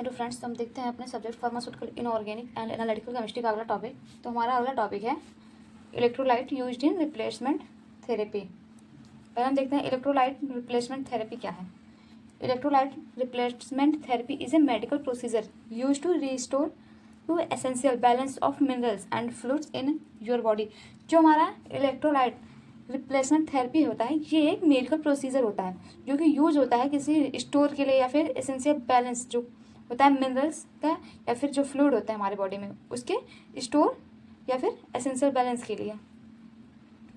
Hello friends, तो हम देखते हैं अपने subject pharmaceutical inorganic and analytical chemistry का अगला टॉपिक। तो हमारा अगला टॉपिक है electrolyte used in replacement therapy. पहले हम देखते हैं इलेक्ट्रोलाइट रिप्लेसमेंट थेरेपी क्या है। Electrolyte replacement therapy is a medical procedure use to restore to essential balance of minerals and fluids in your body. जो हमारा इलेक्ट्रोलाइट रिप्लेसमेंट थेरेपी होता है, ये एक मेडिकल प्रोसीजर होता है जो कि यूज होता है किसी स्टोर के लिए या फिर एसेंशियल बैलेंस जो होता है मिनरल्स का या फिर जो फ्लूइड होता है हमारे बॉडी में उसके स्टोर या फिर एसेंशियल बैलेंस के लिए।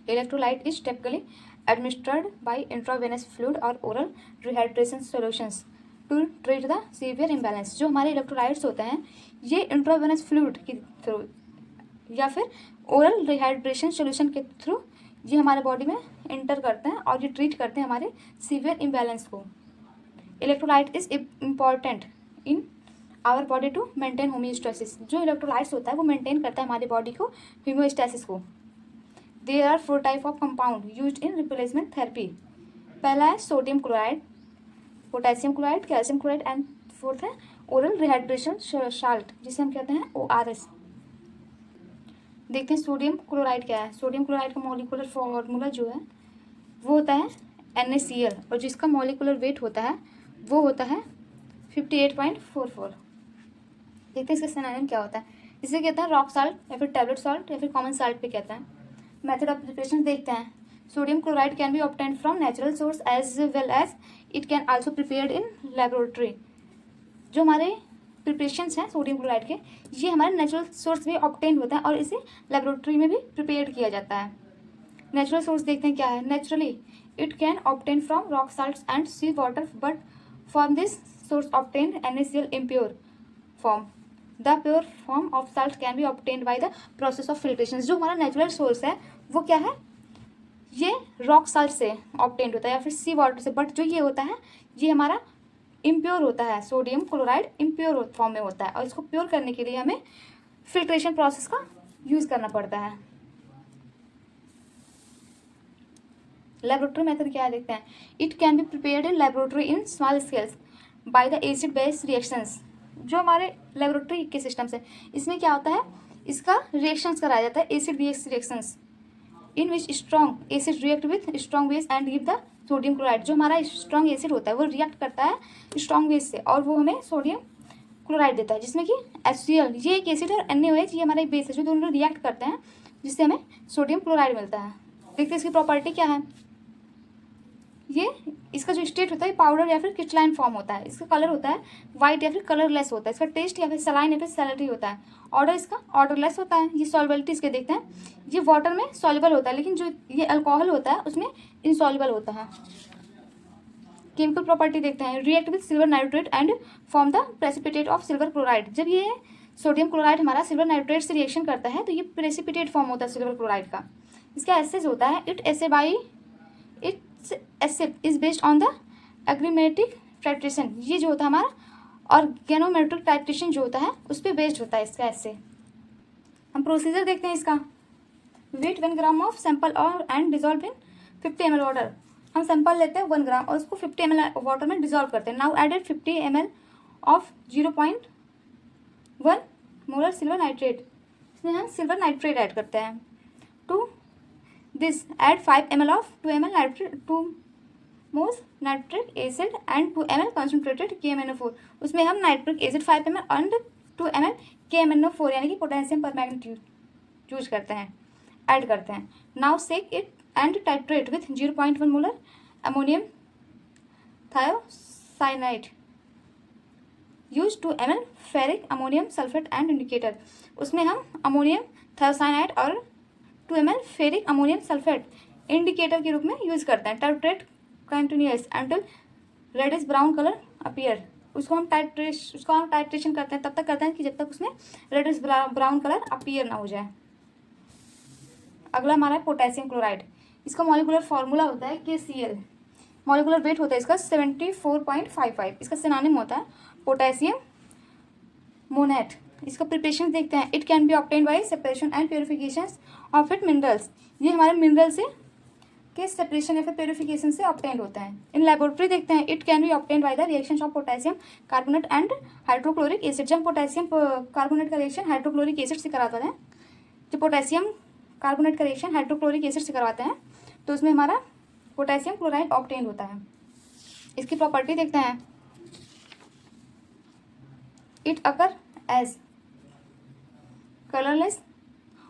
Electrolyte is typically administered by intravenous fluid और oral rehydration solutions to treat the severe imbalance. जो हमारे इलेक्ट्रोलाइट्स होते हैं ये इंट्रावेनस फ्लूइड के थ्रू या फिर ओरल रिहाइड्रेशन सॉल्यूशन के थ्रू ये हमारे बॉडी में इंटर करते हैं और ये ट्रीट करते हैं हमारे सीवियर इम्बैलेंस को। Electrolyte is important in our body to maintain homeostasis. जो इलेक्ट्रोलाइट्स होता है वो मेंटेन करता है हमारी बॉडी को होमियोस्टेसिस को। There are 4 type of compound used in replacement therapy. पहला है sodium chloride, potassium chloride, calcium chloride and fourth है ओरल रिहाइड्रेशन साल्ट जिसे हम कहते हैं ORS। देखते हैं सोडियम क्लोराइड क्या है। सोडियम क्लोराइड का मॉलिक्यूलर फॉर्मूला जो है वो होता है NaCl और जिसका मॉलिक्यूलर वेट होता है वो होता है 58.44। देखते हैं इसका सिनोनिम क्या होता है। इसे कहते हैं रॉक साल्ट या फिर टैबलेट साल्ट या फिर कॉमन साल्ट भी कहते हैं। मेथड ऑफ प्रिपरेशन देखते हैं। Sodium chloride can be obtained from natural source as well as it can also prepared in laboratory. जो हमारे प्रिपरेशंस हैं सोडियम क्लोराइड के ये हमारे नेचुरल सोर्स भी ऑब्टेन होता है और इसे लेबोरेटरी में भी प्रिपेयर किया जाता है। नेचुरल सोर्स देखते हैं क्या है। Naturally it can obtain from rock salts and sea water but from this source obtained NaCl impure form. The pure form of salt can be obtained by the process of filtration. जो हमारा natural source है वो क्या है, ये rock salt से obtained होता है या फिर सी वाटर से, बट जो ये होता है ये हमारा इम्प्योर होता है। सोडियम क्लोराइड इम्प्योर फॉर्म में होता है और इसको प्योर करने के लिए हमें फिल्ट्रेशन प्रोसेस का यूज करना पड़ता है। लेबोरेटरी मेथड क्या है देखते हैं। It can be prepared in laboratory in small scales by the acid base reactions. जो हमारे लेबोरेटरी के सिस्टम्स है इसमें क्या होता है, इसका रिएक्शंस कराया जाता है acid base reactions in which strong acid react with strong base and give the sodium chloride. जो हमारा स्ट्रॉन्ग एसिड होता है वो रिएक्ट करता है स्ट्रॉन्ग बेस से और वो हमें सोडियम क्लोराइड देता है जिसमें कि HCl ये एक एसिड और NaOH ये हमारा एक बेस है जो दोनों रिएक्ट करते हैं जिससे हमें सोडियम क्लोराइड मिलता है। देखते हैं इसकी प्रॉपर्टी क्या है। ये इसका जो स्टेट होता है पाउडर या फिर क्रिस्टलाइन फॉर्म होता है। इसका कलर होता है वाइट या फिर कलरलेस होता है। इसका टेस्ट या फिर सलाइन या फिर सैलरी होता है। ऑर्डर इसका ऑर्डरलेस होता है। ये सॉल्युबिलिटी इसके देखते हैं, ये वाटर में सॉल्युबल होता है लेकिन जो ये अल्कोहल होता है उसमें इनसॉल्युबल होता है। केमिकल प्रॉपर्टी देखते हैं। React with silver nitrate and form the precipitate of silver chloride. जब ये सोडियम क्लोराइड हमारा सिल्वर नाइट्रेट से रिएक्शन करता है तो ये प्रेसिपिटेट फॉर्म होता है सिल्वर क्लोराइड का। इसका एसेज होता है its acid is based on the एग्रीमेटिक टाइट्रेशन। ये जो होता है हमारा ऑर्गेनोमेट्रिक टाइट्रेशन जो होता है उस पर बेस्ड होता है इसका एसे। हम प्रोसीजर देखते हैं इसका। वेट 1 ग्राम ऑफ सैंपल और and dissolve in 50 ml water. हम सैंपल लेते हैं 1 ग्राम और उसको 50 ml वाटर में डिजॉल्व करते हैं। Now added 50 ml of 0.1 molar silver nitrate. इसमें हम सिल्वर नाइट्रेट ऐड करते हैं। To this add 5 ml of 2 moles nitric acid and 2 ml concentrated KMnO4। उसमें हम nitric acid 5 ml and 2 ml KMnO4 यानी कि पोटेशियम परमैंगनेट यूज करते हैं, ऐड करते हैं। Now shake it and titrate with 0.1 molar ammonium thiocyanide use 2 ml ferric ammonium sulphate and indicator. उसमें हम अमोनियम थायोसाइनाइड और 2 ml ferric ammonium sulphate indicator के रूप में यूज करते हैं। Titrate continuous until reddish brown colour appear. उसको हम टाइट्रेशन करते हैं तब तक करते हैं कि जब तक उसमें रेडिश ब्राउन कलर अपीयर ना हो जाए। अगला हमारा है पोटेशियम क्लोराइड। इसका मॉलिक्यूलर फॉर्मूला होता है KCl। मॉलिक्यूलर वेट होता है इसका 74.55। इसका सिनोनिम होता है पोटेशियम मोनेट। इसका प्रिपरेशन देखते हैं। It can be obtained by separation and purification of it minerals. ये हमारे मिनरल से के सेपरेशन या फिर प्योरिफिकेशन से ऑब्टेंड होता है। इन लेबोरेटरी देखते हैं it can be obtained by the reaction of potassium carbonate and hydrochloric acid. जब पोटेशियम कार्बोनेट का रिएक्शन हाइड्रोक्लोरिक एसिड से कराते हैं, जो पोटेशियम कार्बोनेट का रिएक्शन हाइड्रोक्लोरिक एसिड से करवाते हैं तो उसमें हमारा पोटेशियम क्लोराइड ऑब्टेन होता है। इसकी प्रॉपर्टी देखते हैं, इट अकर एज कलरलेस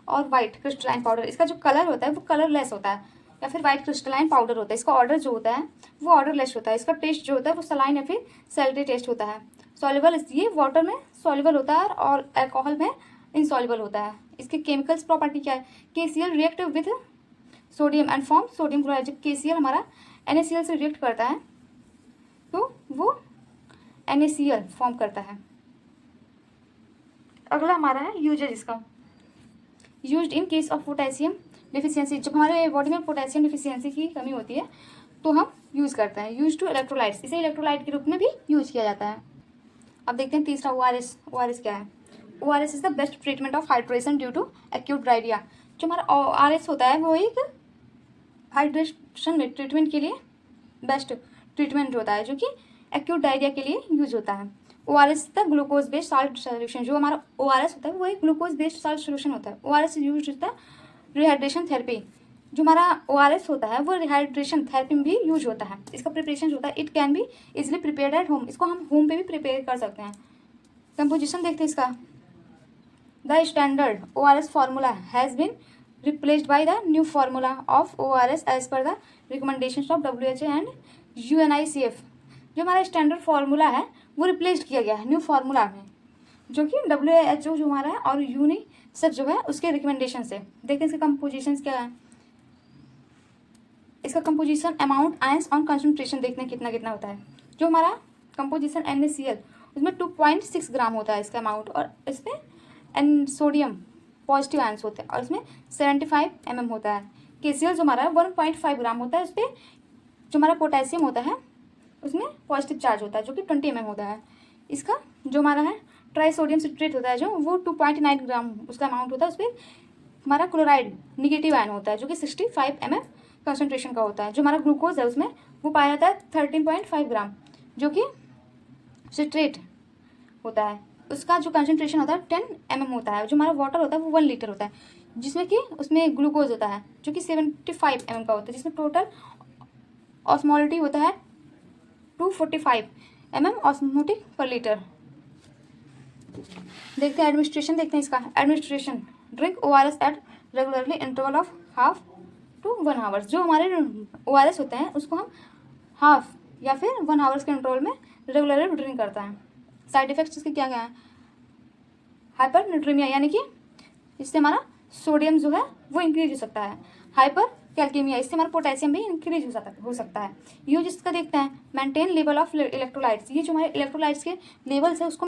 और वाइट क्रिस्टलाइन पाउडर। इसका जो कलर होता है वो कलरलेस होता है या फिर वाइट क्रिस्टलाइन पाउडर होता है। इसका ऑर्डर जो होता है वो ऑर्डरलेस होता है। इसका टेस्ट जो होता है वो सलाइन या फिर सैलरी टेस्ट होता है। सॉल्युबल, ये वाटर में सॉल्युबल होता है और अल्कोहल में इनसॉल्युबल होता है। इसकी केमिकल्स प्रॉपर्टी क्या है, KCl react with sodium and form sodium chloride. जब KCl हमारा NaCl से रिएक्ट करता है तो वो NaCl फॉर्म करता है। अगला हमारा है यूजेज इसका, used in case of potassium deficiency. जब हमारे बॉडी में पोटेशियम डिफिशियंसी की कमी होती है तो हम यूज़ करते हैं। यूज टू इलेक्ट्रोलाइट्स, इसे इलेक्ट्रोलाइट के रूप में भी यूज किया जाता है। अब देखते हैं तीसरा ORS। ORS क्या है? ORS is the best treatment of hydration due to acute diarrhoea. जो हमारा ORS होता है वो एक हाइड्रेशन में ट्रीटमेंट के लिए बेस्ट ट्रीटमेंट होता है, जो कि एक्यूट डायरिया के लिए यूज होता है। ORS the glucose based salt solution. जो हमारा ORS होता है वो एक ग्लूकोज बेस्ड साल्ट सोल्यूशन होता है। ORS यूज होता है रिहाइड्रेशन थेरेपी। जो हमारा ORS होता है वो रिहाइड्रेशन थेरेपी में भी यूज होता है। इसका प्रिपरेशन होता है, it can be easily prepared at home. इसको हम होम पे भी प्रिपेयर कर सकते हैं। कंपोजिशन देखते हैं इसका, the standard ORS formula has been replaced by the new formula of ORS as per the recommendations of WHO and UNICEF। जो हमारा स्टैंडर्ड फार्मूला है वो रिप्लेस्ड किया गया है न्यू फार्मूला में, जो कि WHO जो हमारा है और यूनिसेफ जो है उसके रिकमेंडेशन से। देखते हैं इसके कंपोजिशन क्या है। इसका कंपोजिशन, अमाउंट, आयंस और कंसंट्रेशन देखते हैं कितना कितना होता है। जो हमारा कंपोजिशन NaCl उसमें 2.6 ग्राम होता है इसका अमाउंट, और इसमें सोडियम पॉजिटिव आयंस होते हैं और इसमें 75 mm होता है। KCl जो हमारा 1.5 ग्राम होता है। इस पर जो हमारा पोटेशियम होता है उसमें पॉजिटिव चार्ज होता है जो कि 20 mm होता है। इसका जो हमारा है ट्राइसोडियम सिट्रेट होता है जो वो 2.9 ग्राम उसका अमाउंट होता है। उस पर हमारा क्लोराइड निगेटिव आयन होता है जो कि 65 mm कंसंट्रेशन का होता है। जो हमारा ग्लूकोज है उसमें वो पाया जाता है 13.5 ग्राम जो कि सिट्रेट होता है। उसका जो कंसंट्रेशन होता है 10 mm होता है। जो हमारा वाटर होता है वो 1 लीटर होता है, जिसमें कि उसमें ग्लूकोज होता है जो कि 75 mm का होता है, जिसमें टोटल ऑस्मोलिटी होता है 245 mm ऑस्मोटिक पर लीटर। देखते हैं एडमिनिस्ट्रेशन, देखते हैं इसका administration. Drink ORS at regularly interval of half to 1 hours. जो हमारे ORS होते हैं उसको हम हाफ या फिर 1 आवर्स के इंटरवल में रेगुलरली ड्रिंक करता है। साइड इफेक्ट्स इसके क्या क्या है, हाइपर न्यूट्रीमिया, यानी कि इससे हमारा सोडियम जो है वो इंक्रीज हो सकता है। हाइपर कैल्केमिया, इससे हमारा पोटेशियम भी इंक्रीज हो सकता है। यूज इसका देखते हैं, मेंटेन लेवल ऑफ इलेक्ट्रोलाइट्स। ये जो हमारे इलेक्ट्रोलाइट्स के लेवल्स है उसको